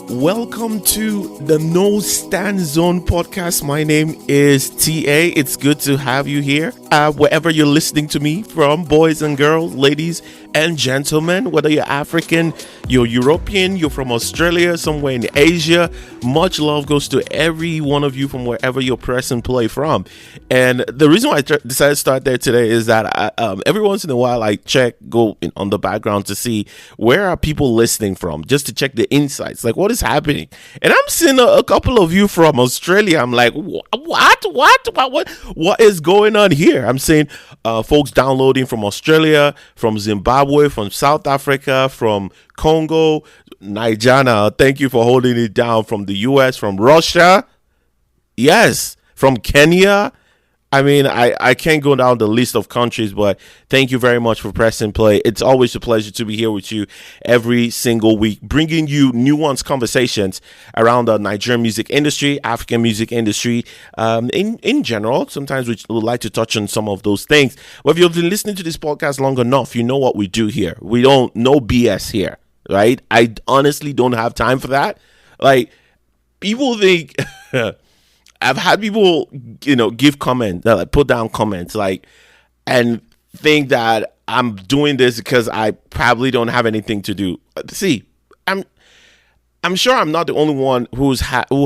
Welcome to the No Stand Zone podcast. My name is Tiae. It's good to have you here. Wherever you're listening to me from, boys and girls, ladies and gentlemen, whether you're African, you're European, you're from Australia, somewhere in Asia, much love goes to every one of you from wherever you're press and play from. And the reason why I decided to start there today is that every once in a while I go on the background to see where are people listening from, just to check the insights, like what is happening. And I'm seeing a couple of you from Australia. I'm like, what is going on here? I'm seeing folks downloading from Australia, from Zimbabwe, from South Africa, from Congo, Nigeria. Thank you for holding it down. From the US, from Russia, yes, from Kenya. I mean, I can't go down the list of countries, but thank you very much for pressing play. It's always a pleasure to be here with you every single week, bringing you nuanced conversations around the Nigerian music industry, African music industry, in general. Sometimes we would like to touch on some of those things. But if you've been listening to this podcast long enough, you know what we do here. We don't no BS here, right? I honestly don't have time for that. Like, people think... I've had people, give comments, like put down comments, and think that I'm doing this because I probably don't have anything to do. See, I'm sure I'm not the only one who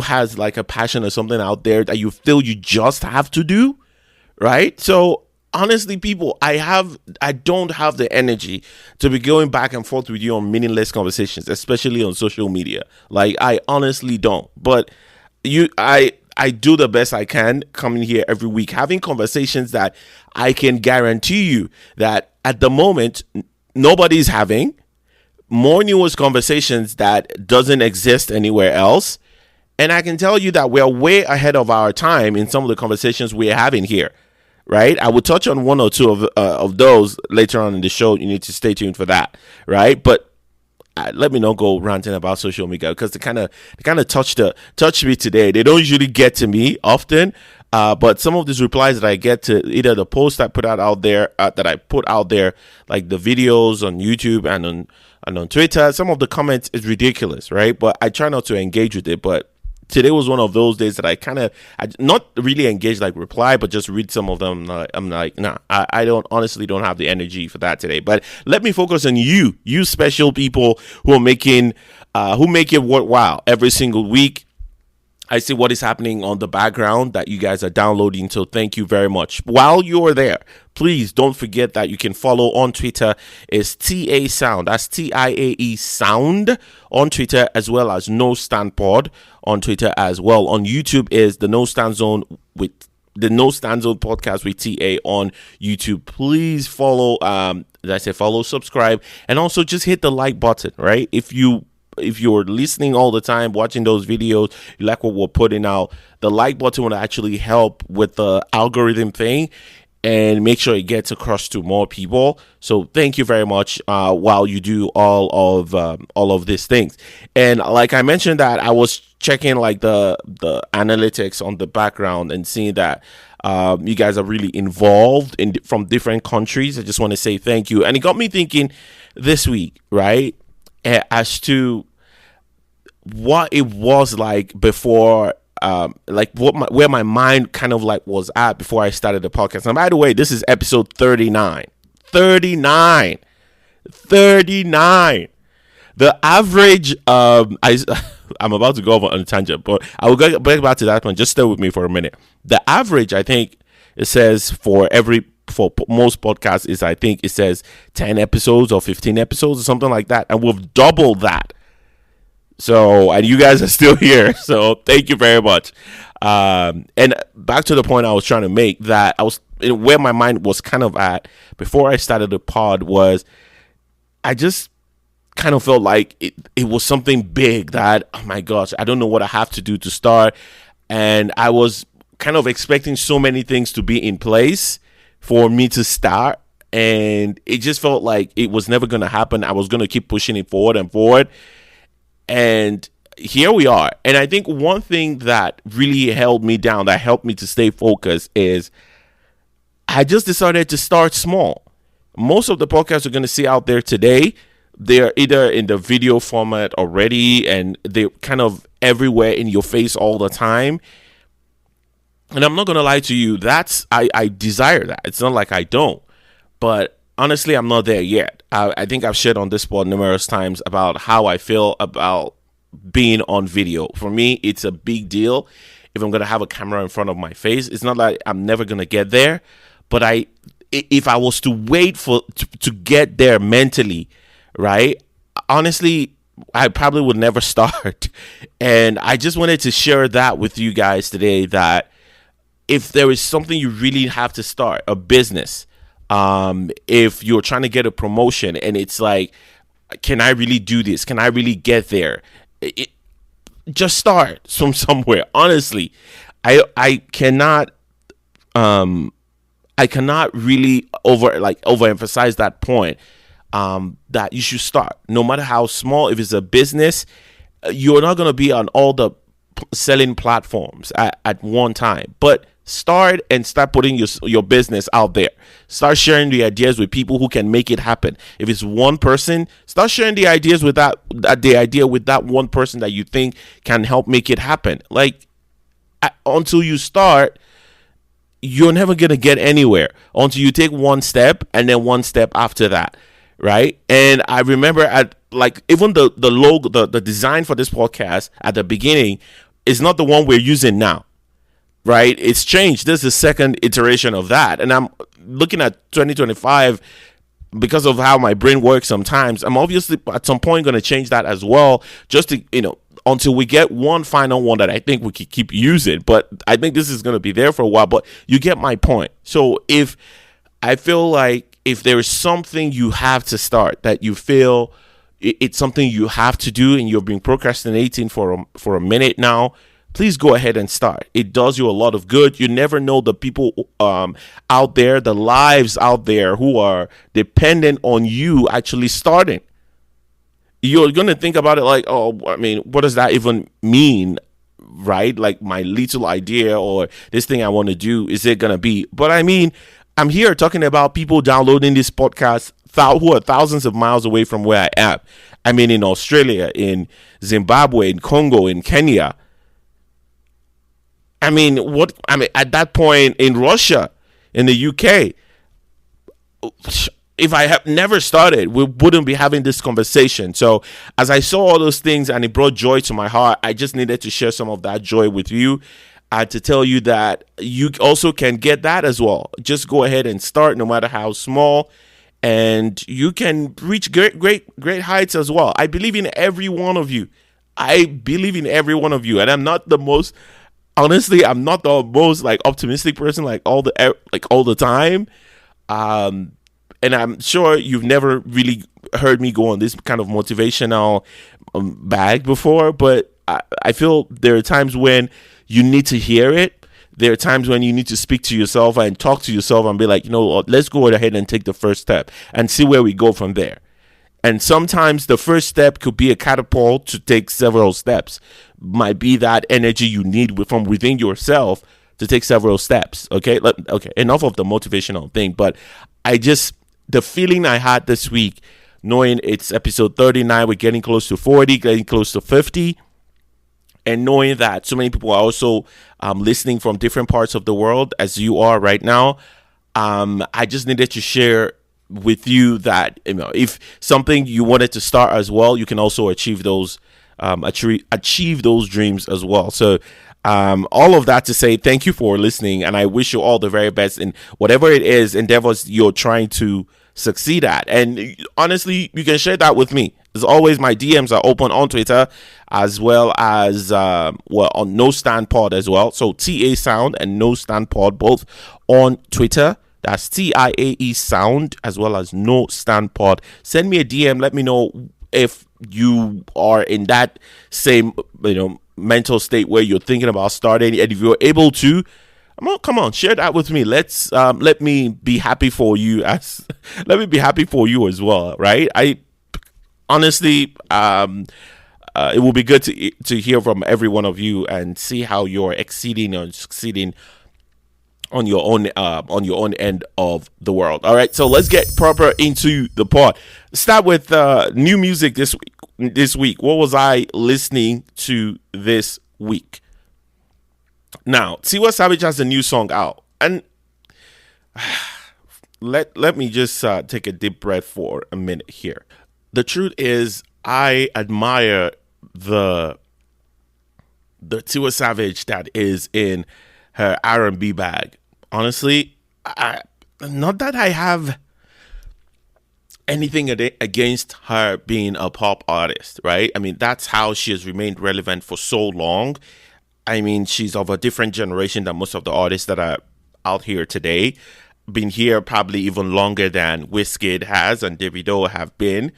has like a passion or something out there that you feel you just have to do, right? So honestly, people, I don't have the energy to be going back and forth with you on meaningless conversations, especially on social media. Like, I honestly don't. But I do the best I can coming here every week, having conversations that I can guarantee you that at the moment, nobody's having. More nuanced conversations that doesn't exist anywhere else. And I can tell you that we're way ahead of our time in some of the conversations we're having here, right? I will touch on one or two of those later on in the show. You need to stay tuned for that, right? But let me not go ranting about social media because they kind of touched me today. They don't usually get to me often, but some of these replies that I get to either the post I put out there, like the videos on YouTube and on Twitter, some of the comments is ridiculous, right? But I try not to engage with it. But today was one of those days that I not really engage, like reply, but just read some of them. I'm like, nah, I honestly don't have the energy for that today. But let me focus on you special people who make it worthwhile every single week. I see what is happening on the background that you guys are downloading. So thank you very much. While you're there, please don't forget that you can follow on Twitter. It's Tiae Sound. That's TIAE Sound on Twitter, as well as No Stand Pod on Twitter as well. On YouTube is the No Stand Zone with the No Stand Zone podcast with Tiae on YouTube. Please follow. Follow, subscribe, and also just hit the like button. Right, if you're listening all the time, watching those videos, you like what we're putting out, the like button will actually help with the algorithm thing and make sure it gets across to more people. So thank you very much while you do all of these things. And like I mentioned that I was checking like the analytics on the background and seeing that you guys are really involved from different countries. I just want to say thank you. And it got me thinking this week, right? As to what it was like before, where my mind kind of like was at before I started the podcast. And by the way, this is episode 39. 39. The average, I'm about to go over on a tangent, but I will get back to that one. Just stay with me for a minute. The average, I think, it says for most podcasts is, I think it says 10 episodes or 15 episodes or something like that. And we've doubled that. So, and you guys are still here. So thank you very much. And back to the point I was trying to make, that I was where my mind was kind of at before I started the pod was I just kind of felt like it was something big that, oh my gosh, I don't know what I have to do to start. And I was kind of expecting so many things to be in place for me to start, and it just felt like it was never going to happen. I was going to keep pushing it forward and forward, and here we are. And I think one thing that really held me down, that helped me to stay focused, is I just decided to start small. Most of the podcasts you're going to see out there today, they're either in the video format already and they're kind of everywhere in your face all the time. And I'm not going to lie to you, I desire that. It's not like I don't. But honestly, I'm not there yet. I think I've shared on this pod numerous times about how I feel about being on video. For me, it's a big deal. If I'm going to have a camera in front of my face, it's not like I'm never going to get there. But if I was to wait to get there mentally, right? Honestly, I probably would never start. And I just wanted to share that with you guys today, that if there is something you really have to start, a business, if you're trying to get a promotion and it's like, can I really do this? Can I really get there? Just start from somewhere. Honestly, I cannot really overemphasize that point, that you should start no matter how small. If it's a business, you're not going to be on all the selling platforms at one time, but start putting your business out there. Start sharing the ideas with people who can make it happen. If it's one person, start sharing the ideas with that one person that you think can help make it happen. Like, until you start, you're never going to get anywhere until you take one step and then one step after that, right? And I remember even the logo, the design for this podcast at the beginning is not the one we're using now, right? It's changed. This is the second iteration of that. And I'm looking at 2025 because of how my brain works sometimes. I'm obviously at some point going to change that as well, just to, until we get one final one that I think we could keep using. But I think this is going to be there for a while, but you get my point. So if there is something you have to start, that you feel it's something you have to do and you've been procrastinating for a minute now, please go ahead and start. It does you a lot of good. You never know the people out there, the lives out there who are dependent on you actually starting. You're going to think about it like, oh, I mean, what does that even mean, right? Like, my little idea or this thing I want to do, is it going to be? But I mean, I'm here talking about people downloading this podcast who are thousands of miles away from where I am. I mean, in Australia, in Zimbabwe, in Congo, in Kenya. I mean, at that point in Russia, in the UK, if I have never started, we wouldn't be having this conversation. So as I saw all those things and it brought joy to my heart, I just needed to share some of that joy with you, to tell you that you also can get that as well. Just go ahead and start, no matter how small, and you can reach great heights as well. I believe in every one of you. And I'm not the most optimistic person all the time. And I'm sure you've never really heard me go on this kind of motivational bag before, but I feel there are times when you need to hear it. There are times when you need to speak to yourself and talk to yourself and be like, let's go ahead and take the first step and see where we go from there. And sometimes the first step could be a catapult to take several steps. Might be that energy you need from within yourself to take several steps. Okay, enough of the motivational thing. But the feeling I had this week, knowing it's episode 39, we're getting close to 40, getting close to 50, and knowing that so many people are also listening from different parts of the world, as you are right now, I just needed to share with you that if something you wanted to start as well, you can also achieve those dreams as well. So all of that to say, thank you for listening, and I wish you all the very best in whatever it is endeavors you're trying to succeed at. And honestly, you can share that with me. As always, my DMs are open on Twitter, as well as on No Stand Pod as well. So Tiae Sound and No Stand Pod, both on Twitter. That's TIAE Sound, as well as No Stand Pod. Send me a DM. Let me know if you are in that same mental state where you're thinking about starting, and if you're able to, come on, share that with me. Let me be happy for you as well, right? I honestly, it will be good to hear from every one of you and see how you're exceeding or succeeding on your own end of the world. All right, so let's get proper into the pod. Start with new music this week. What was I listening to this week? Now, Tiwa Savage has a new song out, and let me just take a deep breath for a minute here. The truth is, I admire the Tiwa Savage that is in her R&B bag. Honestly, not that I have anything against her being a pop artist, right? I mean, that's how she has remained relevant for so long. I mean, she's of a different generation than most of the artists that are out here today. Been here probably even longer than Wizkid has and Davido have been,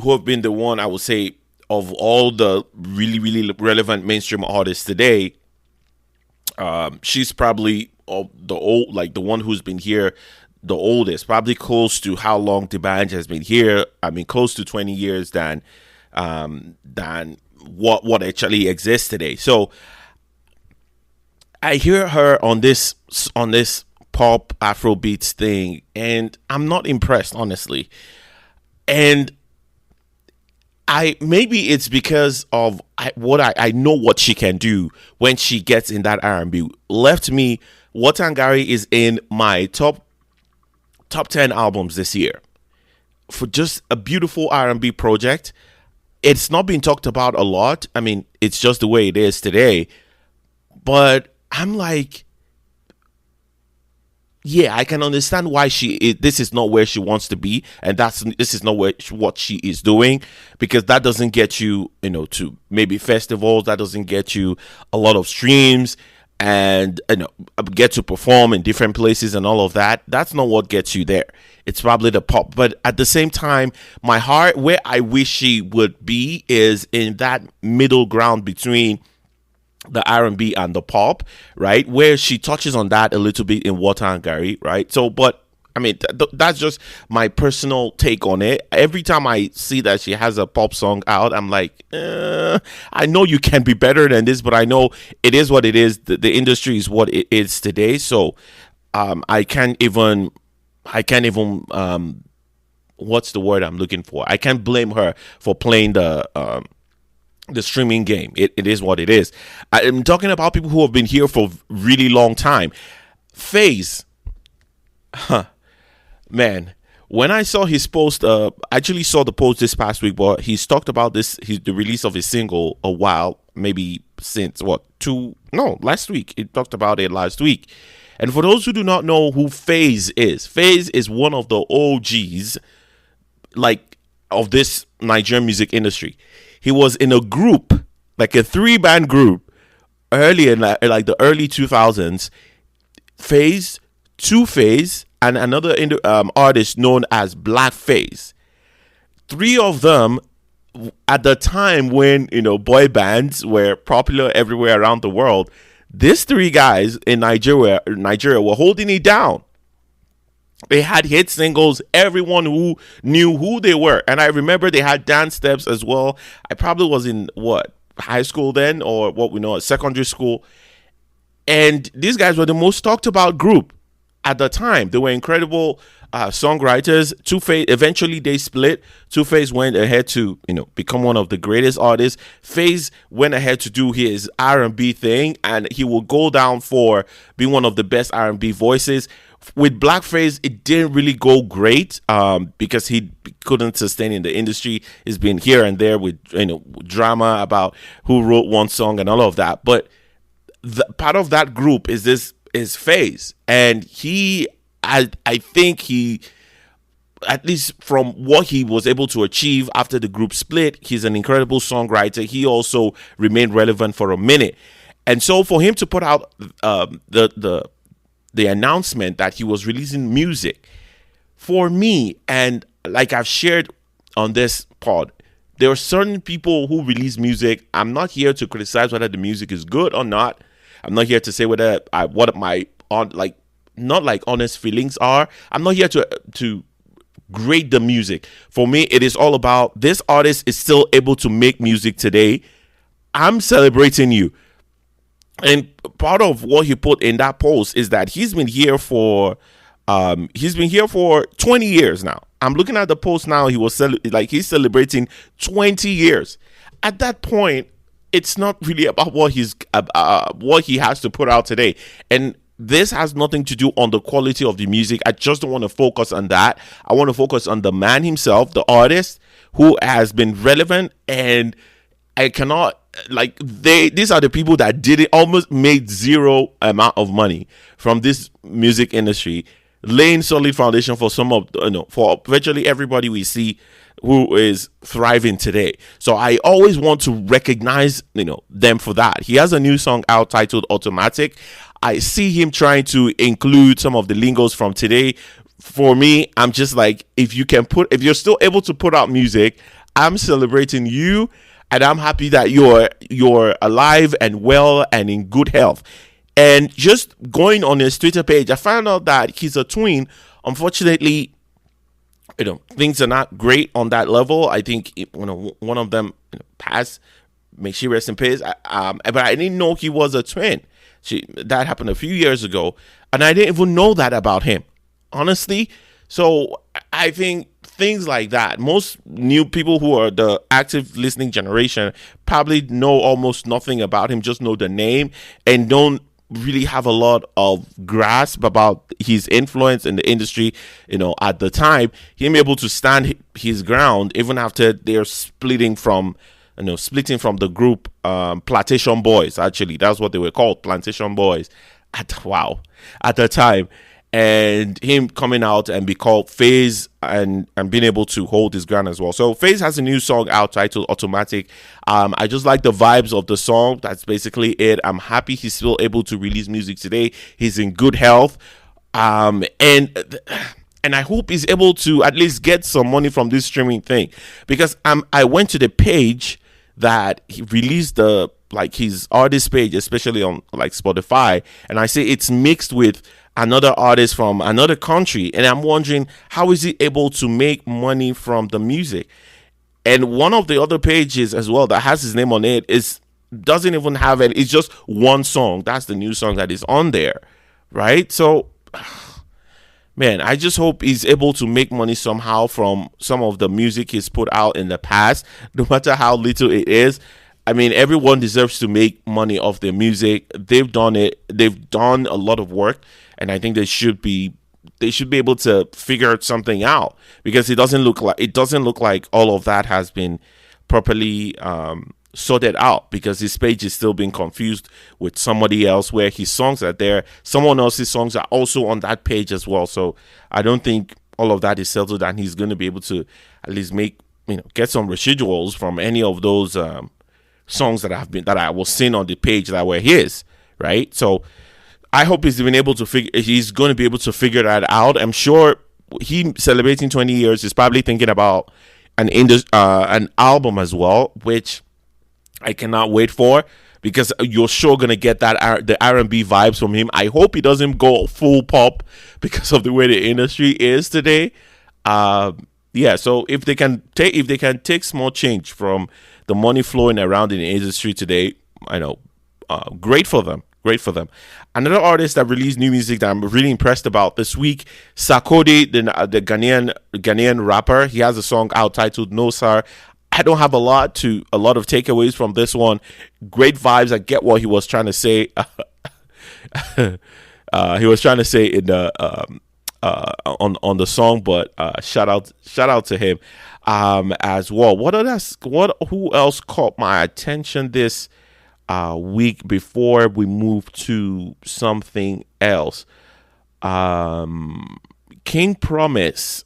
who have been the one, I would say, of all the really, really relevant mainstream artists today. She's probably the one who's been here the oldest, probably close to how long D'banj has been here. I mean, close to 20 years than what actually exists today. So I hear her on this pop Afrobeats thing, and I'm not impressed, honestly. And maybe it's because of I know what she can do when she gets in that R&B. Left me, Watangari is in my top 10 albums this year for just a beautiful R&B project. It's not been talked about a lot. I mean, it's just the way it is today. But I'm like, yeah, I can understand why this is not where she wants to be, and this is not what she is doing, because that doesn't get you, to maybe festivals. That doesn't get you a lot of streams, and get to perform in different places and all of that. That's not what gets you there. It's probably the pop. But at the same time, my heart, where I wish she would be, is in that middle ground between the R&B and the pop, right? Where she touches on that a little bit in Water and Gary, right? So, but I mean, that's just my personal take on it. Every time I see that she has a pop song out, I'm like, I know you can be better than this, but I know it is what it is. The industry is what it is today. So, I can't even, what's the word I'm looking for? I can't blame her for playing the streaming game. It is what it is. I'm talking about people who have been here for really long time. FaZe, man, when I saw his post, I actually saw the post this past week, but he's talked about the release of his single a while, maybe since last week. He talked about it last week. And for those who do not know who FaZe is one of the OGs, of this Nigerian music industry. He was in a group, like a 3-band group, early in like the early 2000s. FaZe, 2Face, and another artist known as Black FaZe. 3 of them at the time when boy bands were popular everywhere around the world. These 3 guys in Nigeria were holding it down. They had hit singles. Everyone who knew who they were. And I remember they had dance steps as well. I probably was in high school then, or what we know as secondary school. And these guys were the most talked about group at the time. They were incredible songwriters. 2Face, eventually they split. 2Face went ahead to become one of the greatest artists. FaZe went ahead to do his R&B thing, and he will go down for being one of the best R&B voices. With Black FaZe, it didn't really go great because he couldn't sustain in the industry. He's been here and there with drama about who wrote one song and all of that. But part of that group is FaZe, and I think he, at least from what he was able to achieve after the group split, he's an incredible songwriter. He also remained relevant for a minute, and so for him to put out the announcement that he was releasing music, for me, and like I've shared on this pod, there are certain people who release music. I'm not here to criticize whether the music is good or not. I'm not here to say whether what my honest feelings are. I'm not here to grade the music. For me, it is all about this artist is still able to make music today. I'm celebrating you. And part of what he put in that post is that he's been here for 20 years now. I'm looking at the post now. He's celebrating 20 years. At that point, it's not really about what he has to put out today. And this has nothing to do on the quality of the music. I just don't want to focus on that. I want to focus on the man himself, the artist who has been relevant. And I cannot, like, these are the people that did it, almost made zero amount of money from this music industry, laying solid foundation for for virtually everybody we see who is thriving today. So I always want to recognize them for that. He has a new song out titled Automatic. I see him trying to include some of the lingos from today. For me, I'm just like, if you're still able to put out music, I'm celebrating you, and I'm happy that you're alive and well and in good health. And just going on his Twitter page, I found out that he's a twin. Unfortunately, things are not great on that level. I think one of them passed. May she rest in peace. But I didn't know he was a twin. That happened a few years ago, and I didn't even know that about him, honestly. So I think things like that, most new people who are the active listening generation probably know almost nothing about him, just know the name and don't really have a lot of grasp about his influence in the industry. At the time, him able to stand his ground even after they're splitting from the group Plantation Boys. Actually, that's what they were called, Plantation Boys at the time. And him coming out and be called FaZe and being able to hold his ground as well. So FaZe has a new song out titled Automatic. I just like the vibes of the song. That's basically it. I'm happy he's still able to release music today. He's in good health. And I hope he's able to at least get some money from this streaming thing. Because I went to the page that he released his artist page, especially on like Spotify, and I say it's mixed with another artist from another country, and I'm wondering, how is he able to make money from the music? And one of the other pages as well that has his name on it doesn't even have it. It's just one song. That's the new song that is on there, right? So man, I just hope he's able to make money somehow from some of the music he's put out in the past, no matter how little it is. I mean, everyone deserves to make money off their music. They've done it. They've done a lot of work, and I think they should be able to figure something out, because it doesn't look like all of that has been properly sorted out, because his page is still being confused with somebody else, where his songs are there, someone else's songs are also on that page as well. So I don't think all of that is settled, and he's going to be able to at least get some residuals from any of those songs that I was seeing on the page that were his, right? So I hope he's going to be able to figure that out. I'm sure he celebrating 20 years is probably thinking about an album as well, which I cannot wait for, because you're sure gonna get the R&B vibes from him. I hope he doesn't go full pop because of the way the industry is today. So if they can take small change from the money flowing around in the industry today, I know, great for them. Great for them. Another artist that released new music that I'm really impressed about this week, Sarkodie, the Ghanaian rapper. He has a song out titled No Sir. I don't have a lot of takeaways from this one. Great vibes. I get what he was trying to say. He was trying to say in the on the song, but shout out to him as well. Who else caught my attention this week before we move to something else? King Promise.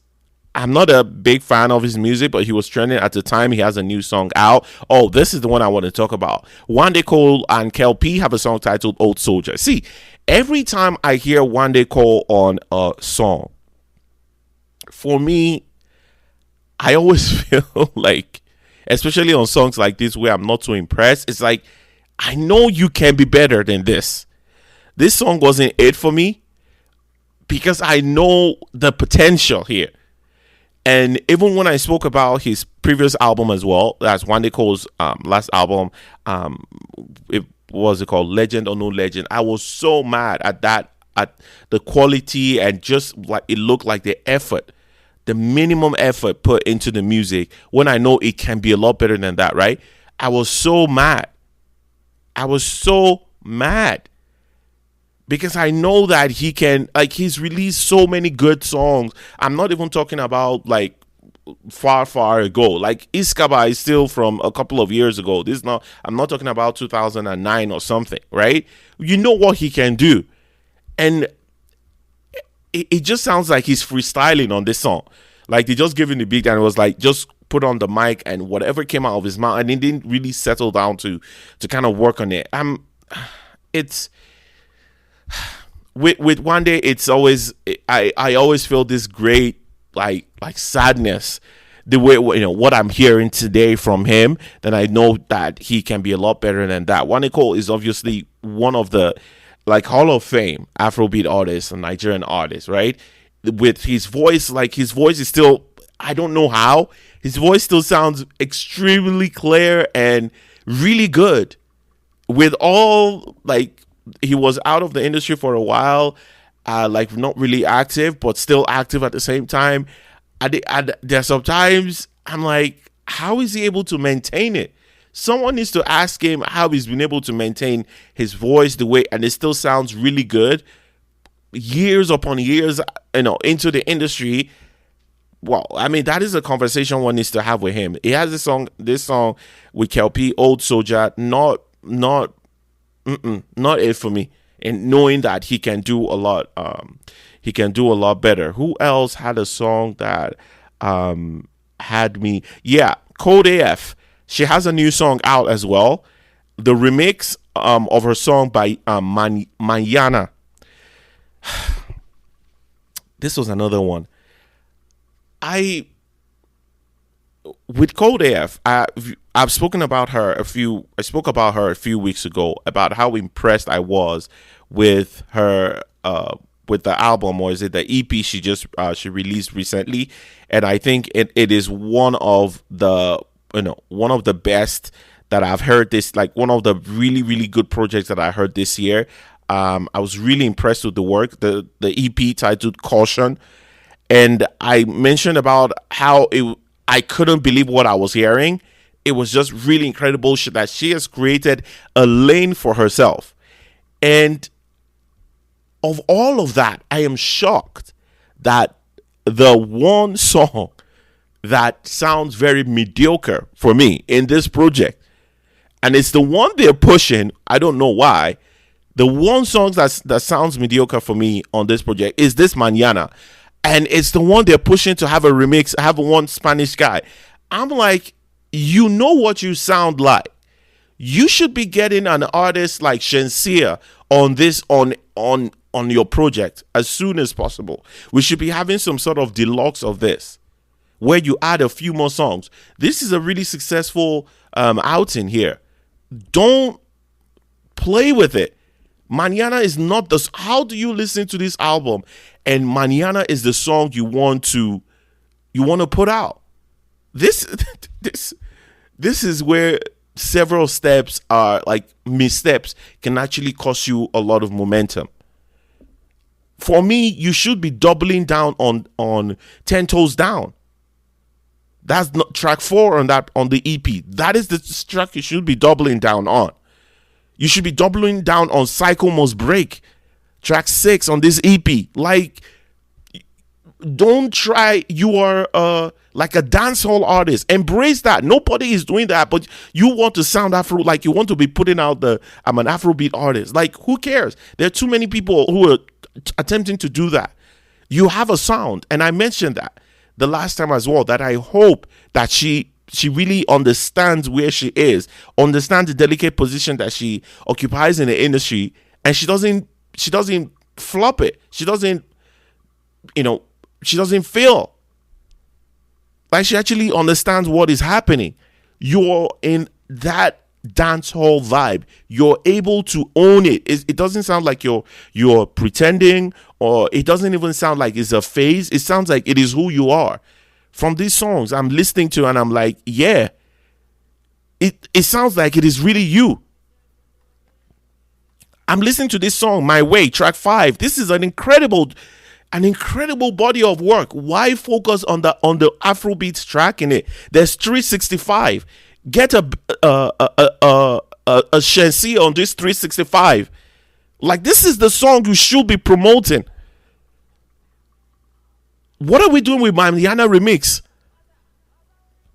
I'm not a big fan of his music, but he was trending at the time. He has a new song out. Oh, this is the one I want to talk about. Wande Cole and Kel P have a song titled Old Soldier. See, every time I hear Wande Cole on a song, for me, I always feel like, especially on songs like this where I'm not so impressed, it's like, I know you can be better than this. This song wasn't it for me, because I know the potential here. And even when I spoke about his previous album as well, that's Wande Cole's last album, what was it called, Legend or No Legend. I was so mad at that, at the quality, and just like it looked like the effort, the minimum effort put into the music, when I know it can be a lot better than that, right? I was so mad. I was so mad because I know that he can, like, he's released so many good songs. I'm not even talking about like far ago. Like Iskaba is still from a couple of years ago. This is not, I'm not talking about 2009 or something, right? You know what he can do. And it just sounds like he's freestyling on this song. Like they just gave him the beat and it was like, just put on the mic and whatever came out of his mouth, and he didn't really settle down to kind of work on it. It's with One Day, it's always, I always feel this great like sadness, the way, you know, what I'm hearing today from him. Then I know that he can be a lot better than that. One Cole is obviously one of the like Hall of Fame Afrobeat artists and Nigerian artists, right? With his voice, like his voice is still, I don't know how, his voice still sounds extremely clear and really good. With all, like, he was out of the industry for a while, like not really active, but still active at the same time. There's sometimes I'm like, how is he able to maintain it? Someone needs to ask him how he's been able to maintain his voice the way, and it still sounds really good years upon years, you know, into the industry. Well, I mean, that is a conversation one needs to have with him. He has this song with Kelpie, Old Soldier, not it for me. And knowing that he can do a lot, better. Who else had a song that had me? Yeah, Code AF. She has a new song out as well. The remix of her song by Mañana. This was another one. With Code AF, I've spoken about her I spoke about her a few weeks ago, about how impressed I was with her with the album, or is it the EP she released recently. And I think it is one of the best that I've heard this, like one of the really, really good projects that I heard this year. I was really impressed with the work, the EP titled Caution. And I mentioned about how I couldn't believe what I was hearing. It was just really incredible that she has created a lane for herself. And of all of that, I am shocked that the one song that sounds very mediocre for me in this project, and it's the one they're pushing, I don't know why, the one song that sounds mediocre for me on this project is this Mañana. And it's the one they're pushing to have a remix, have one Spanish guy. I'm like, you know what you sound like. You should be getting an artist like Shensia on this, on your project as soon as possible. We should be having some sort of deluxe of this, where you add a few more songs. This is a really successful outing here. Don't play with it. Mañana is not the. How do you listen to this album and Mañana is the song you want to put out? This is where several steps are, like missteps, can actually cost you a lot of momentum. For me, you should be doubling down on 10 Toes Down. That's not track 4 on the EP. That is the track you should be doubling down on. You should be doubling down on Cycle Must Break, track 6 on this EP. Like, don't try. You are like a dancehall artist. Embrace that. Nobody is doing that, but you want to sound Afro. Like, you want to be putting out I'm an Afrobeat artist. Like, who cares? There are too many people who are attempting to do that. You have a sound, and I mentioned that the last time as well, that I hope that she really understands where she is, understands the delicate position that she occupies in the industry, and she doesn't flop it. She doesn't feel like she actually understands what is happening. You're in that dancehall vibe. You're able to own it. It doesn't sound like you're pretending, or it doesn't even sound like it's a phase. It sounds like it is who you are. From these songs I'm listening to, and I'm like, yeah, it sounds like it is really you. I'm listening to this song, My Way, track 5. This is an incredible body of work. Why focus on the Afrobeats track in it? There's 365. Get a Shensi on this 365. Like, this is the song you should be promoting. What are we doing with Mariana remix?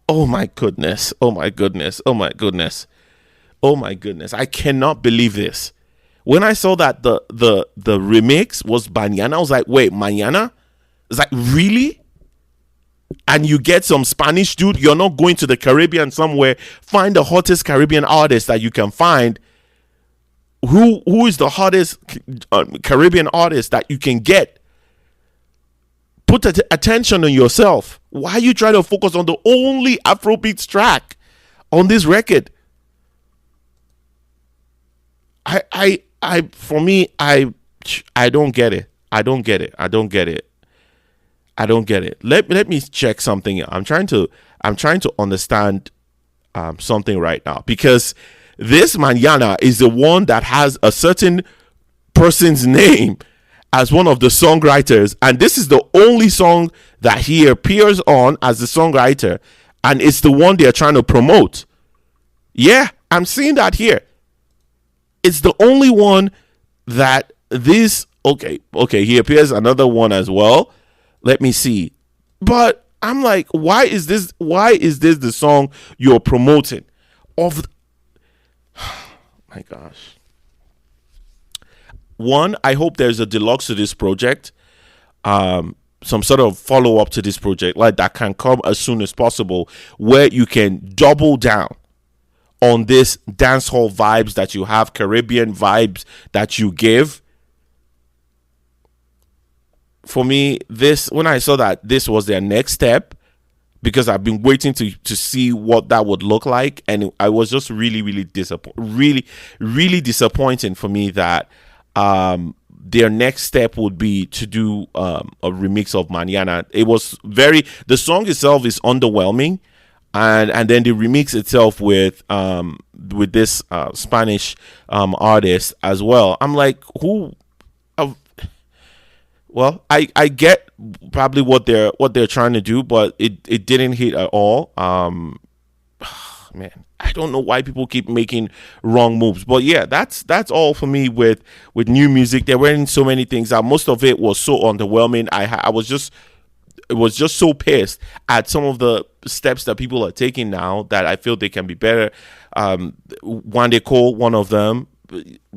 Oh my goodness. Oh my goodness. Oh my goodness. Oh my goodness. I cannot believe this. When I saw that the remix was Banyana, I was like, wait, Mariana? It's like, really? And you get some Spanish dude, you're not going to the Caribbean somewhere, find the hottest Caribbean artist that you can find. Who is the hottest Caribbean artist that you can get? Put attention on yourself. Why you try to focus on the only Afrobeats track on this record? For me, I don't get it. I don't get it. Let me check something. I'm trying to understand something right now, because this Mañana is the one that has a certain person's name as one of the songwriters, and this is the only song that he appears on as the songwriter, and it's the one they're trying to promote. Yeah, I'm seeing that here. It's the only one that this, okay, he appears another one as well. Let me see. But I'm like, why is this the song you're promoting? My gosh. One, I hope there's a deluxe to this project. Some sort of follow-up to this project, like, that can come as soon as possible, where you can double down on this dancehall vibes that you have, Caribbean vibes that you give. For me, when I saw that this was their next step, because I've been waiting to see what that would look like, and I was just really disappointing for me that their next step would be to do a remix of Mañana. It was the song itself is underwhelming, and then the remix itself with this Spanish artist as well. I'm like, who? Well, I get probably what they're trying to do, but it didn't hit at all. Man, I don't know why people keep making wrong moves. But yeah, that's all for me with new music. There weren't so many things. Most of it was so underwhelming. I was just so pissed at some of the steps that people are taking now that I feel they can be better. Wande Cole, one of them.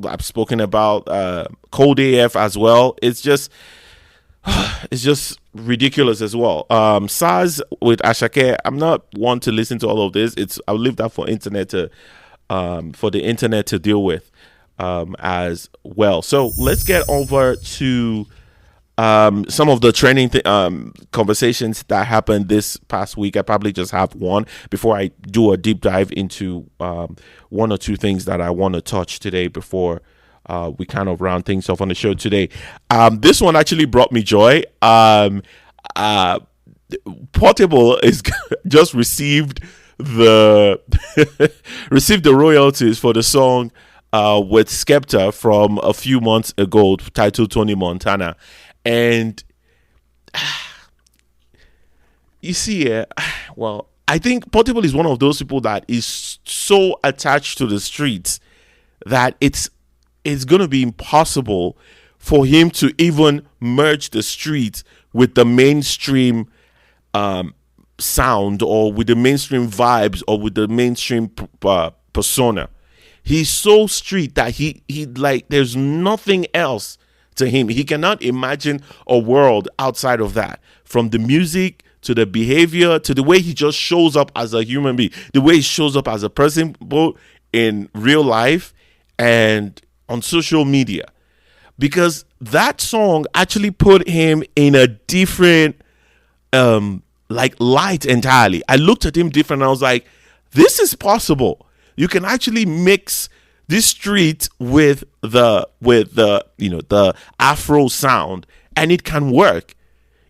I've spoken about Cold AF as well. It's just ridiculous as well. SARS with Ashake, I'm not one to listen to all of this. I'll leave that for the internet to deal with as well. So let's get over to some of the trending conversations that happened this past week. I probably just have one before I do a deep dive into one or two things that I want to touch today before we kind of round things off on the show today. This one actually brought me joy. Portable is just received the royalties for the song with Skepta from a few months ago, titled Tony Montana. And you see, well, I think Portable is one of those people that is so attached to the streets that it's going to be impossible for him to even merge the streets with the mainstream sound, or with the mainstream vibes, or with the mainstream persona. He's so street that he like, there's nothing else to him. He cannot imagine a world outside of that, from the music to the behavior to the way he just shows up as a human being, the way he shows up as a person, both in real life and on social media. Because that song actually put him in a different light entirely. I looked at him different, and I was like, this is possible. You can actually mix this street with the the Afro sound, and it can work.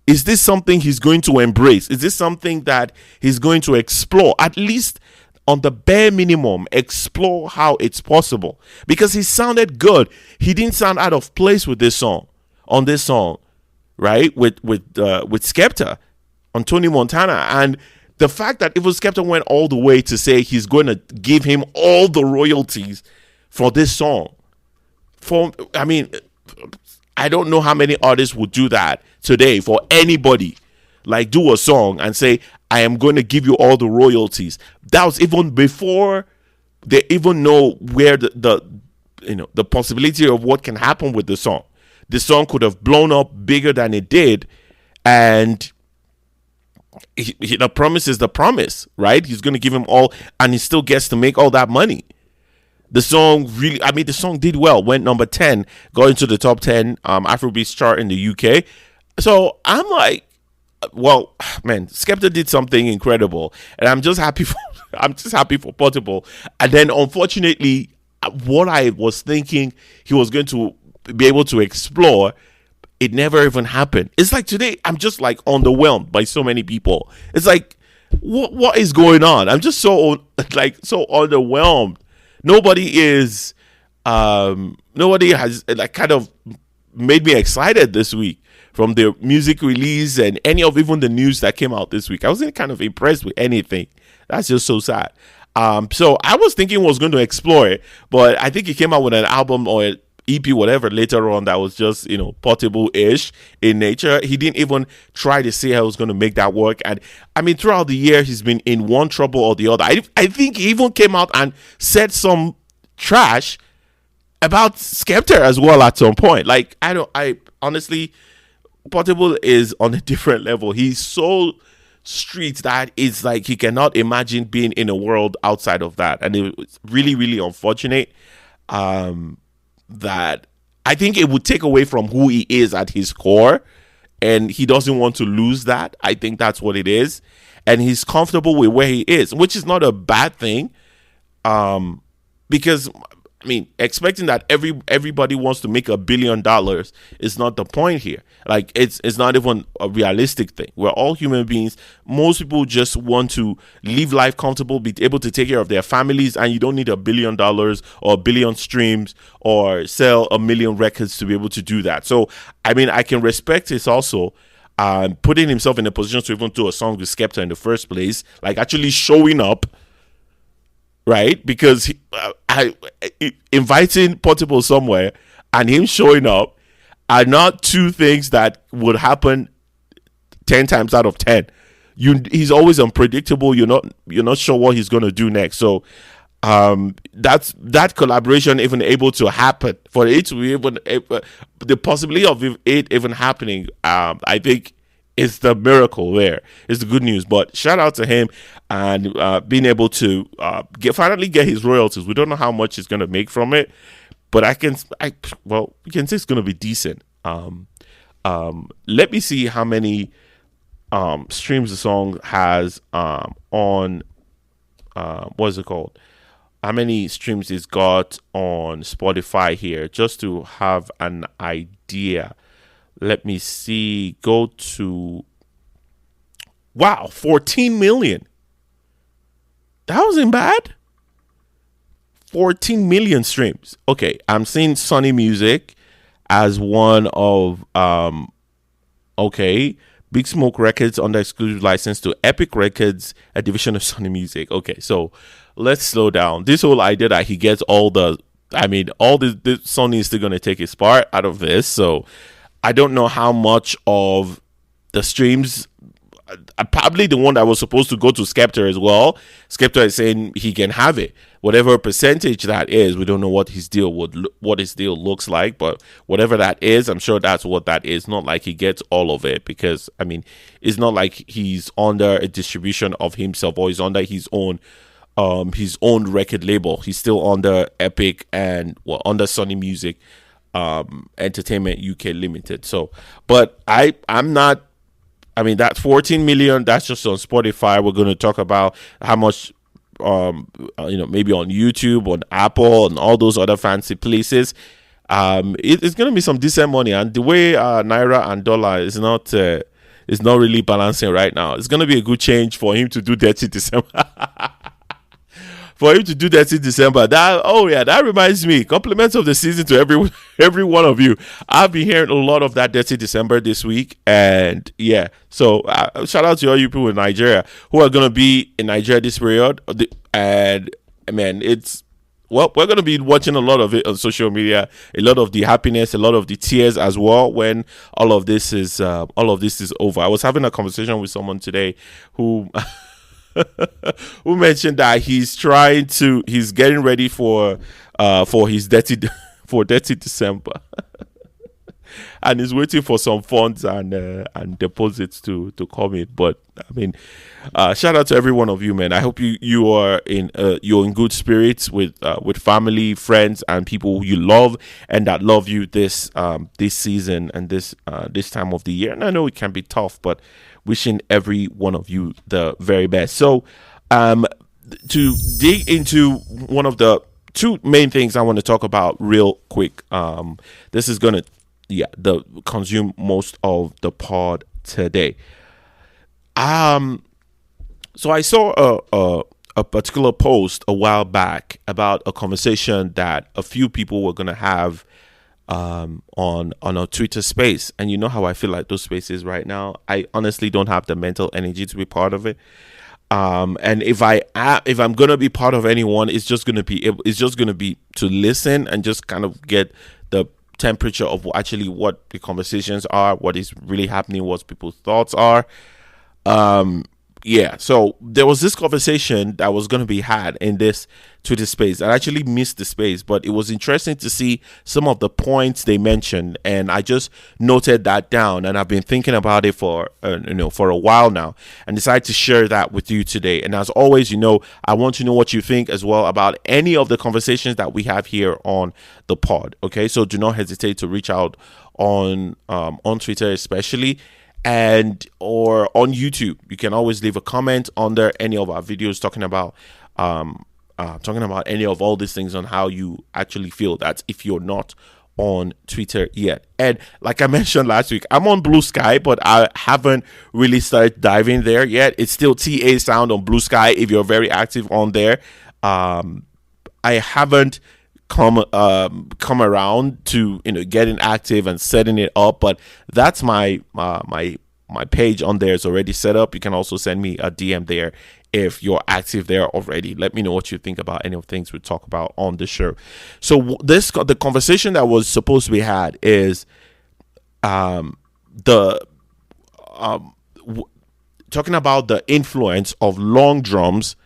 Is this something he's going to embrace? Is this something that he's going to explore? At least on the bare minimum, explore how it's possible, because he sounded good. He didn't sound out of place with this song, on this song, right? With Skepta on Tony Montana. And the fact that even Skepta went all the way to say he's going to give him all the royalties for this song. I don't know how many artists would do that today for anybody. Like, do a song and say, I am going to give you all the royalties. That was even before they even know where the possibility of what can happen with the song. The song could have blown up bigger than it did, and the promise is the promise, right? He's going to give him all, and he still gets to make all that money. The song the song did well, went number 10, got into the top 10 Afrobeats chart in the UK. So I'm like, well, man, Skepta did something incredible, and I'm just happy for Portable. And then, unfortunately, what I was thinking he was going to be able to explore, it never even happened. It's like today, I'm just like underwhelmed by so many people. It's like, what is going on? I'm just so underwhelmed. Nobody has like kind of made me excited this week from the music release and any of even the news that came out this week. I wasn't kind of impressed with anything. That's just so sad. So I was thinking was going to explore it, but I think he came out with an album or an EP, whatever, later on that was just, Portable-ish in nature. He didn't even try to see how he was going to make that work. And I mean, throughout the year, he's been in one trouble or the other. I think he even came out and said some trash about Skepta as well at some point. Like, I honestly, Portable is on a different level. He's so street that it's like he cannot imagine being in a world outside of that. And it's really, really unfortunate. That I think it would take away from who he is at his core, and he doesn't want to lose that. I think that's what it is, and he's comfortable with where he is, which is not a bad thing, because I mean, expecting that everybody wants to make $1 billion is not the point here. Like, it's not even a realistic thing. We're all human beings. Most people just want to live life comfortable, be able to take care of their families, and you don't need $1 billion or 1 billion streams or sell 1 million records to be able to do that. So, I mean, I can respect his also putting himself in a position to even do a song with Skepta in the first place, like actually showing up. Right, because inviting Portable somewhere and him showing up are not two things that would happen 10 times out of 10. He's always unpredictable. You're not sure what he's going to do next. So that's that collaboration even able to happen, for it to be even the possibility of it even happening. I think it's the miracle there. It's the good news. But shout out to him and being able to finally get his royalties. We don't know how much he's going to make from it, but we can say it's going to be decent. Let me see how many streams the song has on what is it called? How many streams it's got on Spotify here, just to have an idea. Let me see. Go to 14 million. That wasn't bad. 14 million streams. Okay, I'm seeing Sony Music as one of Big Smoke Records under exclusive license to Epic Records, a division of Sony Music. Okay, so let's slow down. This whole idea that he gets all the Sony is still going to take his part out of this. So I don't know how much of the streams, probably the one that was supposed to go to Skepta as well. Skepta is saying he can have it, whatever percentage that is. We don't know what his deal looks like, but whatever that is, I'm sure that's what that is. Not like he gets all of it, because I mean, it's not like he's under a distribution of himself or he's under his own record label. He's still under Epic and under Sony Music Entertainment UK Limited. So, but I'm not. I mean, that 14 million, that's just on Spotify. We're going to talk about how much, maybe on YouTube, on Apple, and all those other fancy places. It's going to be some decent money. And the way Naira and dollar is not really balancing right now, it's going to be a good change for him to do Dirty December. for him to do that in December. That reminds me. Compliments of the season to every one of you. I've been hearing a lot of that Dirty December this week, and yeah. So shout out to all you people in Nigeria who are gonna be in Nigeria this period. And man, we're going to be watching a lot of it on social media, a lot of the happiness, a lot of the tears as well when all of this is over. I was having a conversation with someone today who who mentioned that he's getting ready for his dirty December. And is waiting for some funds and deposits to come in. But I mean, shout out to every one of you, man. I hope you are you're in good spirits with family, friends, and people you love and that love you this season and this time of the year. And I know it can be tough, but wishing every one of you the very best. So, to dig into one of the two main things I want to talk about real quick. This is gonna consume most of the pod today. So I saw a particular post a while back about a conversation that a few people were gonna have on a Twitter space, and you know how I feel like those spaces right now. I honestly don't have the mental energy to be part of it. And if I'm gonna be part of anyone, it's just gonna be to listen and just kind of get the temperature of actually what the conversations are, what is really happening, what people's thoughts are. So there was this conversation that was going to be had in this Twitter space. I actually missed the space, but it was interesting to see some of the points they mentioned, and I just noted that down, and I've been thinking about it for a while now, and decided to share that with you today. And as always, I want to know what you think as well about any of the conversations that we have here on the pod. Okay, so do not hesitate to reach out on Twitter especially, or on YouTube. You can always leave a comment under any of our videos talking about any of all these things on how you actually feel. That's if you're not on Twitter yet. And like I mentioned last week, I'm on Blue Sky, but I haven't really started diving there yet. It's still Tiae Sound on Blue Sky if you're very active on there. I haven't come around to getting active and setting it up, but that's my page on there is already set up. You can also send me a DM there if you're active there already. Let me know what you think about any of the things we talk about on the show. So the conversation that was supposed to be had is talking about the influence of long drums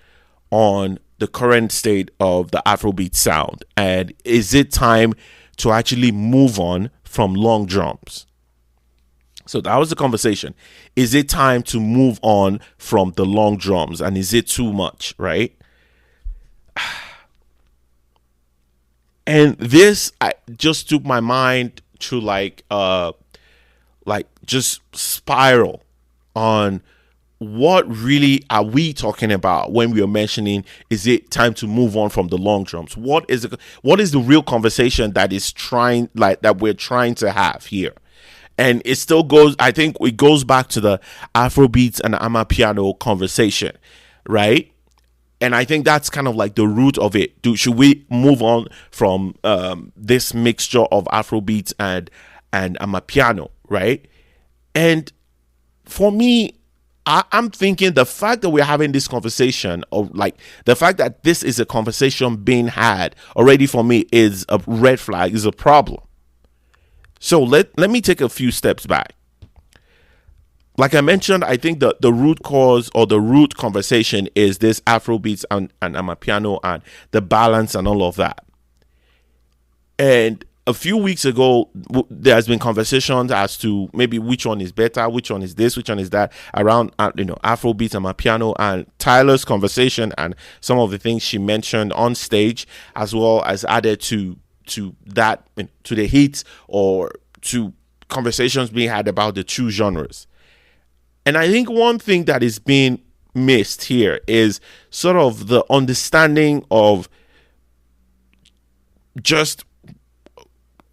on the current state of the Afrobeat sound, and is it time to actually move on from long drums? So that was the conversation. Is it time to move on from the long drums, and is it too much, right? And this just took my mind to just spiral on what really are we talking about when we are mentioning, is it time to move on from the long drums? What is the real conversation that we're trying to have here? And it still goes, I think it goes back to the Afrobeats and Amapiano conversation, right? And I think that's kind of like the root of it. Should we move on from this mixture of Afrobeats and Amapiano, right? And for me, I'm thinking the fact that we're having this conversation, or like the fact that this is a conversation being had already, for me is a red flag, is a problem. So let me take a few steps back. Like I mentioned, I think the root cause or the root conversation is this Afrobeats and Amapiano and the balance and all of that. And a few weeks ago, there has been conversations as to maybe which one is better, which one is this, which one is that, around Afrobeats and Amapiano, and Tyler's conversation and some of the things she mentioned on stage, as well as added to that, to the hits or to conversations being had about the two genres. And I think one thing that is being missed here is sort of the understanding of just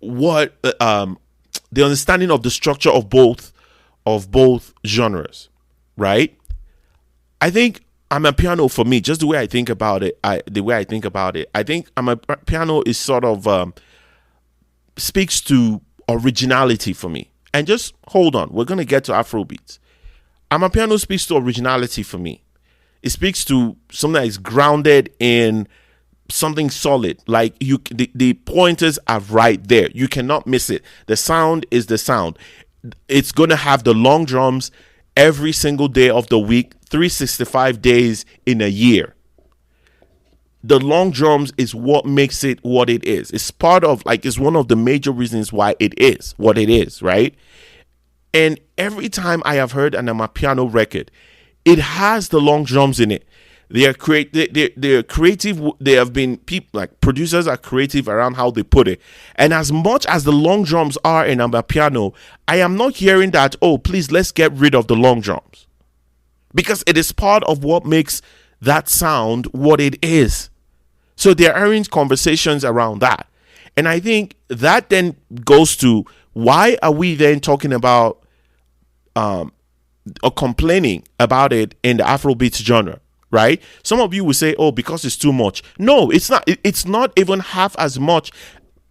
what the understanding of the structure of both genres, right? I think Amapiano for me, just the way I think about it, I think Amapiano is sort of speaks to originality for me. And just hold on, we're gonna get to Afrobeats. Amapiano speaks to originality for me. It speaks to something that is grounded in something solid. Like the pointers are right there. You cannot miss it. The sound is the sound. It's gonna have the long drums every single day of the week, 365 days in a year. The long drums is what makes it what it is. It's part of, like, it's one of the major reasons why it is what it is, right? And every time I have heard an Amapiano record, it has the long drums in it. They're creative. They have been people, like producers are creative around how they put it. And as much as the long drums are in Amapiano, I am not hearing that, oh, please, let's get rid of the long drums. Because it is part of what makes that sound what it is. So there are conversations around that. And I think that then goes to, why are we then talking about or complaining about it in the Afrobeats genre, right? Some of you will say, oh, because it's too much. No, it's not. It's not even half as much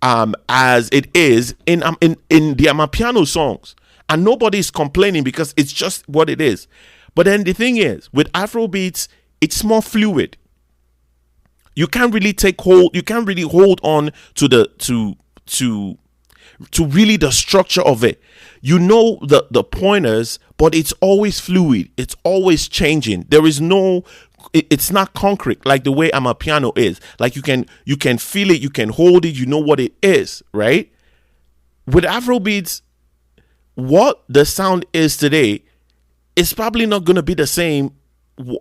as it is in the Amapiano songs. And nobody is complaining because it's just what it is. But then the thing is, with Afrobeats, it's more fluid. You can't really hold on to really the structure of it. You know the pointers, but it's always fluid. It's always changing. There is no, it's not concrete like the way Amapiano is. Like you can feel it, you can hold it, you know what it is, right? With Afrobeats, what the sound is today is probably not going to be the same,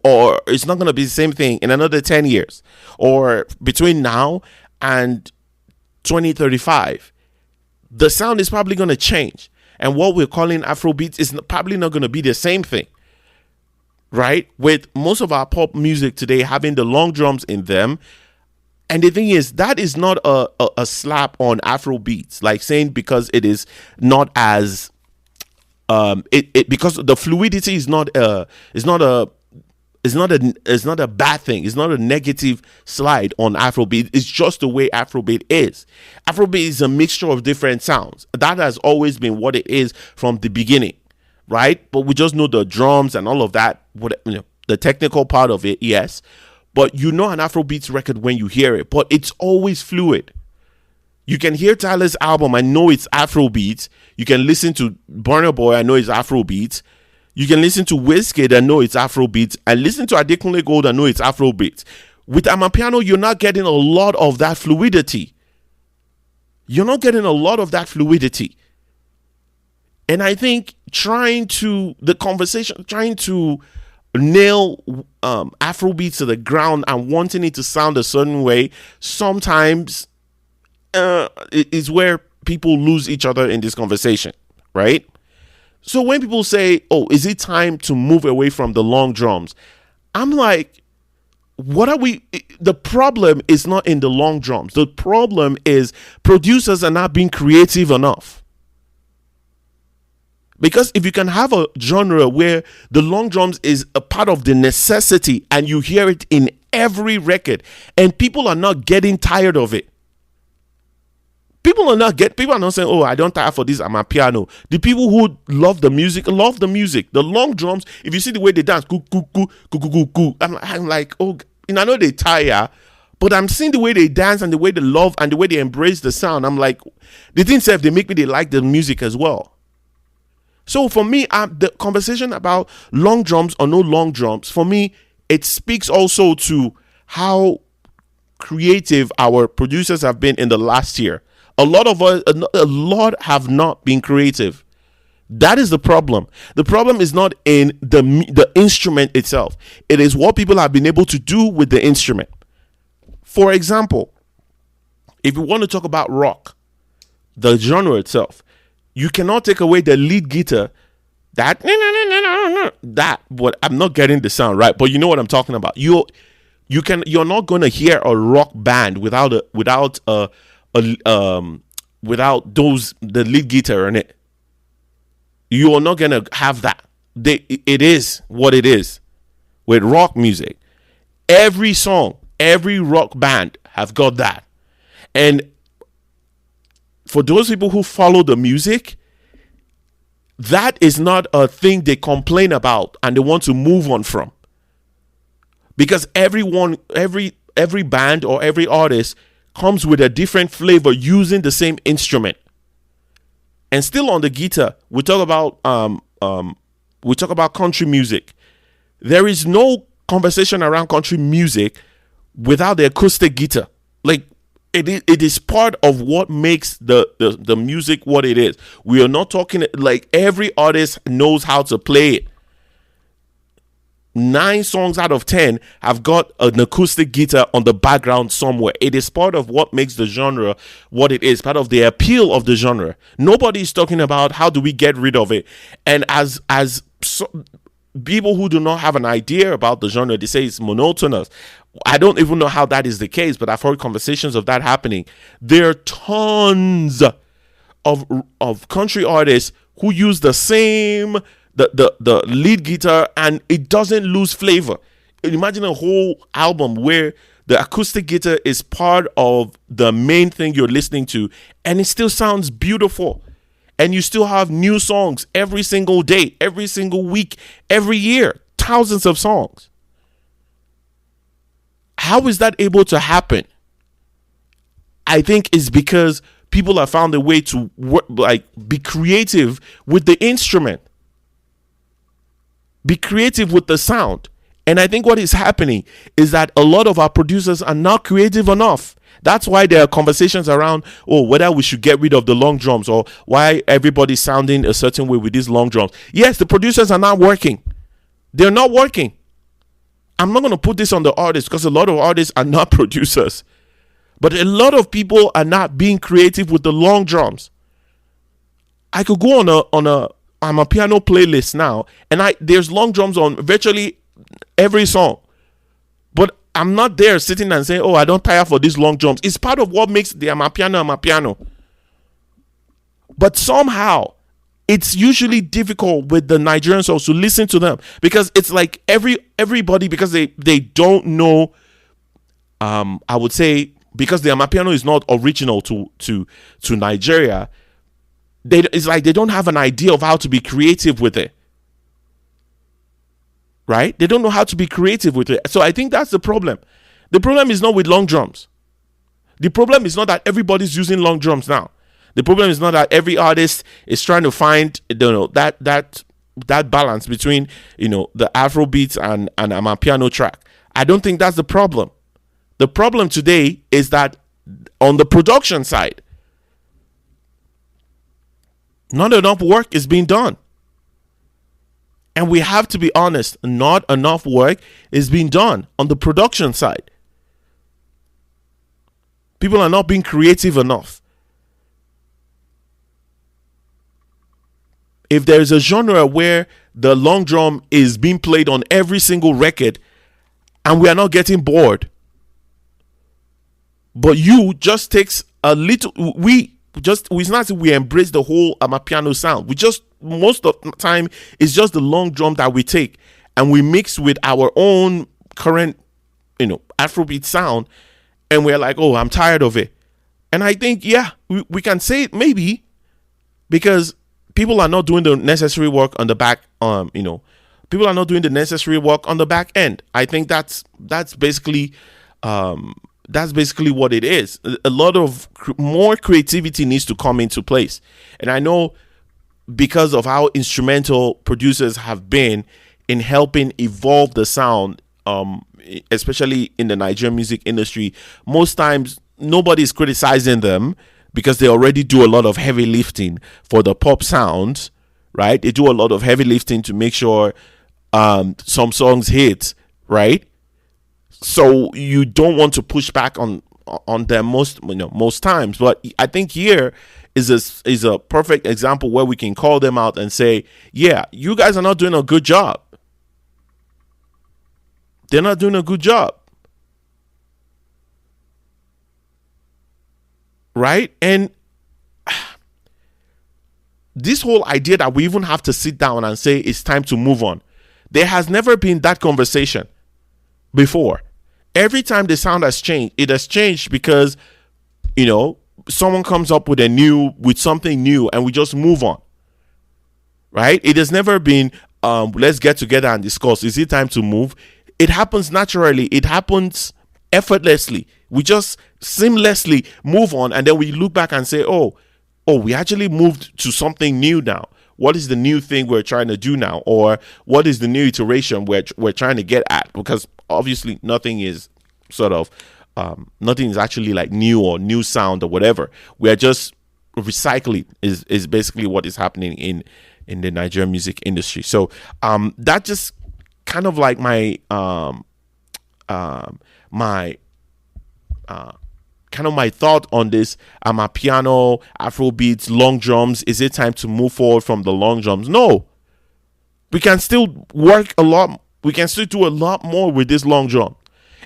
or it's not going to be the same thing in another 10 years or between now and 2035. The sound is probably going to change. And what we're calling Afrobeats is probably not going to be the same thing, right? With most of our pop music today having the long drums in them. And the thing is, that is not a slap on Afrobeats, like saying because it is not as, because the fluidity is not a bad thing. It's not a negative slide on Afrobeat. It's just the way Afrobeat is. Afrobeat is a mixture of different sounds. That has always been what it is from the beginning, right? But we just know the drums and all of that, the technical part of it, yes. But you know an Afrobeats record when you hear it, but it's always fluid. You can hear Tyler's album and know it's Afrobeats. You can listen to Burna Boy and know it's Afrobeats. You can listen to Wizkid and know it's Afrobeats, and listen to Adekunle Gold and know it's Afrobeats. With Amapiano, you're not getting a lot of that fluidity. And I think trying to nail Afrobeats to the ground and wanting it to sound a certain way sometimes is where people lose each other in this conversation, right? So when people say, oh, is it time to move away from the long drums? I'm like, the problem is not in the long drums. The problem is producers are not being creative enough. Because if you can have a genre where the long drums is a part of the necessity and you hear it in every record and people are not getting tired of it. People are not saying, oh, I don't tire for this Amapiano. The people who love the music love the music. The long drums, if you see the way they dance, I'm like, oh, I know they tire, but I'm seeing the way they dance and the way they love and the way they embrace the sound. I'm like, the thing says they make me they like the music as well. So for me, the conversation about long drums or no long drums, for me, it speaks also to how creative our producers have been in the last year. A lot have not been creative. That is the problem. The problem is not in the instrument itself. It is what people have been able to do with the instrument. For example, if you want to talk about rock, the genre itself, you cannot take away the lead guitar. What I'm not getting the sound right, but you know what I'm talking about. You're not going to hear a rock band without the lead guitar in it. You are not gonna have that. It is what it is. with rock music. Every song, every rock band have got that. And for those people who follow the music, that is not a thing they complain about and they want to move on from. Because every band or every artist comes with a different flavor using the same instrument. And still on the guitar, we talk about country music. There is no conversation around country music without the acoustic guitar. Like it is part of what makes the music what it is. We are not talking like every artist knows how to play it. 9 songs out of 10 have got an acoustic guitar on the background somewhere. It is part of what makes the genre what it is, part of the appeal of the genre. Nobody is talking about how do we get rid of it. And as people who do not have an idea about the genre, they say it's monotonous. I don't even know how that is the case, but I've heard conversations of that happening. There are tons of country artists who use the same the lead guitar and it doesn't lose flavor. Imagine a whole album where the acoustic guitar is part of the main thing you're listening to and it still sounds beautiful. And you still have new songs every single day, every single week, every year, thousands of songs. How is that able to happen? I think it's because people have found a way to work, like be creative with the instrument. Be creative with the sound. And I think what is happening is that a lot of our producers are not creative enough. That's why there are conversations around, whether we should get rid of the long drums or why everybody's sounding a certain way with these long drums. Yes, the producers are not working. They're not working. I'm not going to put this on the artists because a lot of artists are not producers. But a lot of people are not being creative with the long drums. I could go on a piano playlist now, and there's long drums on virtually every song. But I'm not there sitting and saying, I don't tire for these long drums. It's part of what makes the amapiano. But somehow, it's usually difficult with the Nigerians also to listen to them because it's like everybody, because they don't know, I would say, because the amapiano is not original to Nigeria, it's like they don't have an idea of how to be creative with it. Right? They don't know how to be creative with it. So I think that's the problem. The problem is not with long drums. The problem is not that everybody's using long drums now. The problem is not that every artist is trying to find that balance between the Afrobeats and amapiano track. I don't think that's the problem. The problem today is that on the production side, not enough work is being done. And we have to be honest, not enough work is being done on the production side. People are not being creative enough. If there is a genre where the long drum is being played on every single record and we are not getting bored, but you just takes a little, we embrace the whole amapiano sound. Most of the time, it's just the long drum that we take and we mix with our own current, Afrobeat sound. And we're like, I'm tired of it. And I think, we can say it maybe because people are not doing the necessary work on the back, people are not doing the necessary work on the back end. I think that's basically what it is. A lot of more creativity needs to come into place. And I know because of how instrumental producers have been in helping evolve the sound, especially in the Nigerian music industry, most times nobody's criticizing them because they already do a lot of heavy lifting for the pop sound, right? They do a lot of heavy lifting to make sure some songs hit, right? So you don't want to push back on them most times. But I think here is a perfect example where we can call them out and say, you guys are not doing a good job. They're not doing a good job. Right? And this whole idea that we even have to sit down and say it's time to move on. There has never been that conversation before. Every time the sound has changed, it has changed because, someone comes up with something new and we just move on. Right? It has never been, let's get together and discuss. Is it time to move? It happens naturally. It happens effortlessly. We just seamlessly move on, and then we look back and say, oh, we actually moved to something new now. What is the new thing we're trying to do now? Or what is the new iteration we're trying to get at? Because obviously nothing is nothing is actually like new or new sound or whatever. We are just recycling is basically what is happening in the Nigerian music industry. So that just kind of like my kind of my thought on this. Piano, Afrobeats, long drums. Is it time to move forward from the long drums? No. We can still work a lot. We can still do a lot more with this long drum.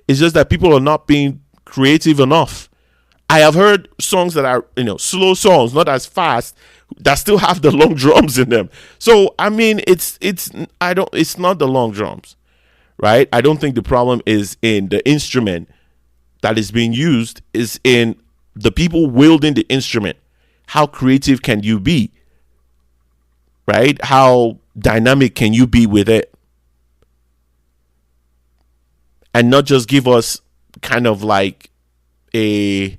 It's just that people are not being creative enough. I have heard songs that are, slow songs, not as fast, that still have the long drums in them. So, I mean, it's not the long drums, right? I don't think the problem is in the instrument that is being used, is in the people wielding the instrument. How creative can you be? Right? How dynamic can you be with it? And not just give us kind of like I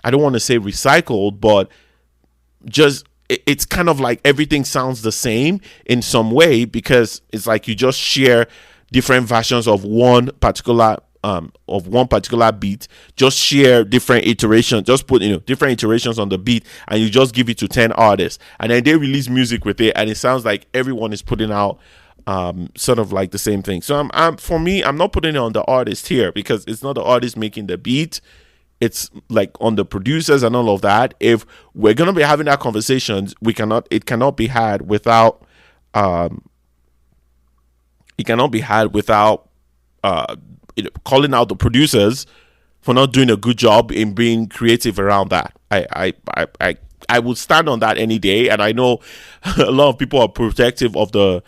don't want to say recycled, but just it's kind of like everything sounds the same in some way, because it's like you just share different versions of one particular beat, just share different iterations, just put different iterations on the beat, and you just give it to 10 artists, and then they release music with it, and it sounds like everyone is putting out sort of like the same thing. So for me, I'm not putting it on the artist here, because it's not the artist making the beat. It's like on the producers and all of that. If we're gonna be having that conversations, it cannot be had without calling out the producers for not doing a good job in being creative around that. I would stand on that any day, and I know a lot of people are protective of the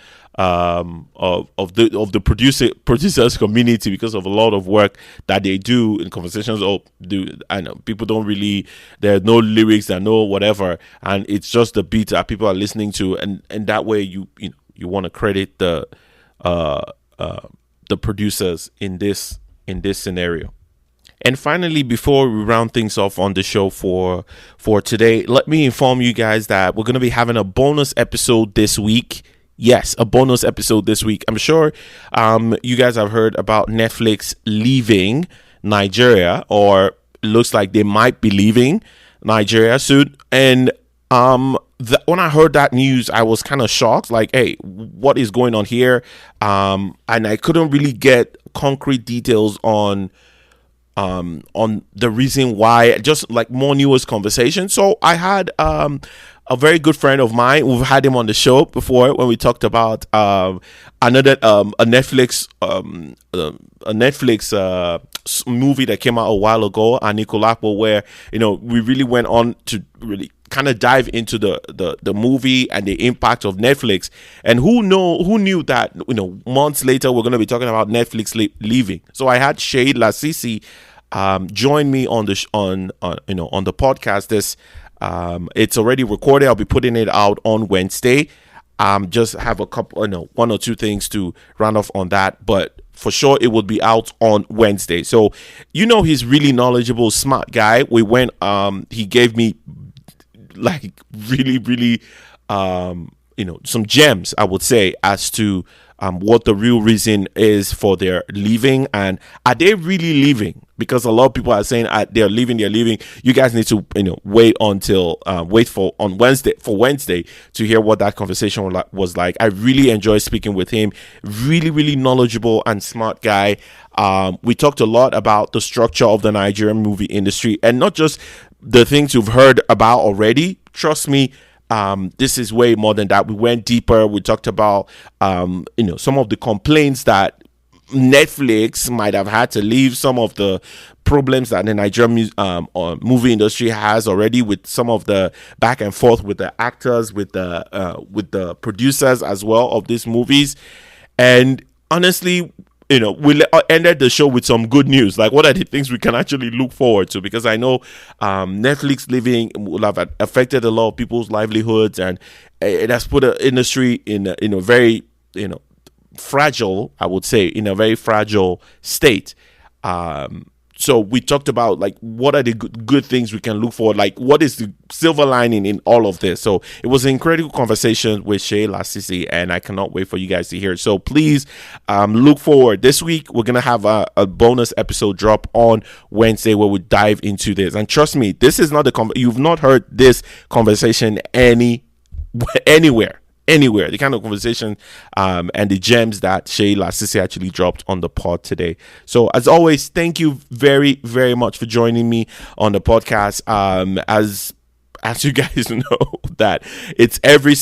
producers community because of a lot of work that they do in conversations. I know people don't really, there are no lyrics, there are no whatever, and it's just the beat that people are listening to, and that way you want to credit the producers in this scenario. And finally, before we round things off on the show for today, let me inform you guys that we're going to be having a bonus episode this week. Yes, a bonus episode this week. I'm sure you guys have heard about Netflix leaving Nigeria, or looks like they might be leaving Nigeria soon. And when I heard that news, I was kind of shocked. Like, hey, what is going on here? And I couldn't really get concrete details on the reason why. Just like more newest conversation. So I had a very good friend of mine. We've had him on the show before when we talked about a Netflix movie that came out a while ago, Anikulapo, where we really went on to really kind of dive into the movie and the impact of Netflix. And who knew that months later we're going to be talking about Netflix leaving. So I had Shade Lasisi join me on the podcast. It's already recorded. I'll be putting it out on Wednesday. Just have a couple, one or two things to round off on that, but for sure it will be out on Wednesday. So he's really knowledgeable, smart guy. We went, he gave me like really some gems, I would say, as to what the real reason is for their leaving, and are they really leaving? Because a lot of people are saying they're leaving. You guys need to wait for Wednesday to hear what that conversation was like. I really enjoyed speaking with him. Really knowledgeable and smart guy. We talked a lot about the structure of the Nigerian movie industry, and not just the things you've heard about already. Trust me, this is way more than that. We went deeper. We talked about some of the complaints that Netflix might have had to leave, some of the problems that the Nigerian movie industry has already, with some of the back and forth with the actors, with the producers as well of these movies. And honestly, we ended the show with some good news. Like, what are the things we can actually look forward to? Because I know Netflix living will have affected a lot of people's livelihoods, and it has put the industry in a very fragile, I would say, in a very fragile state. So we talked about like what are the good things we can look for, like what is the silver lining in all of this. So it was an incredible conversation with Tiae Lasisi, and I cannot wait for you guys to hear it. So please look forward. This week we're gonna have a bonus episode drop on Wednesday where we dive into this. And trust me, this is not you've not heard this conversation anywhere. The kind of conversation and the gems that Tiae Lasisi actually dropped on the pod today. So as always, thank you very, very much for joining me on the podcast. As you guys know that it's every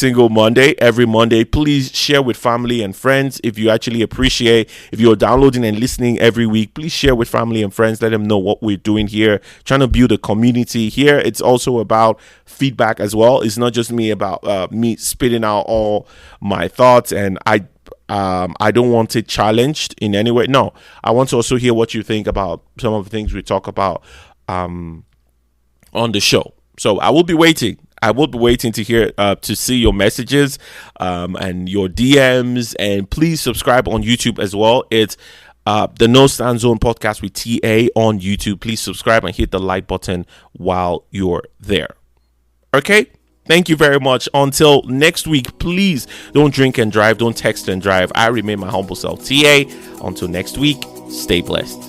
Monday, please share with family and friends. If you actually appreciate, if you're downloading and listening every week, please share with family and friends. Let them know what we're doing here, trying to build a community here. It's also about feedback as well. It's not just about me spitting out all my thoughts, and I don't want it challenged in any way. No, I want to also hear what you think about some of the things we talk about on the show. So I will be waiting. To hear, to see your messages and your DMs. And please subscribe on YouTube as well. It's the No Stand Zone podcast with Tiae on YouTube. Please subscribe and hit the like button while you're there. Okay? Thank you very much. Until next week, please don't drink and drive. Don't text and drive. I remain my humble self, Tiae. Until next week, stay blessed.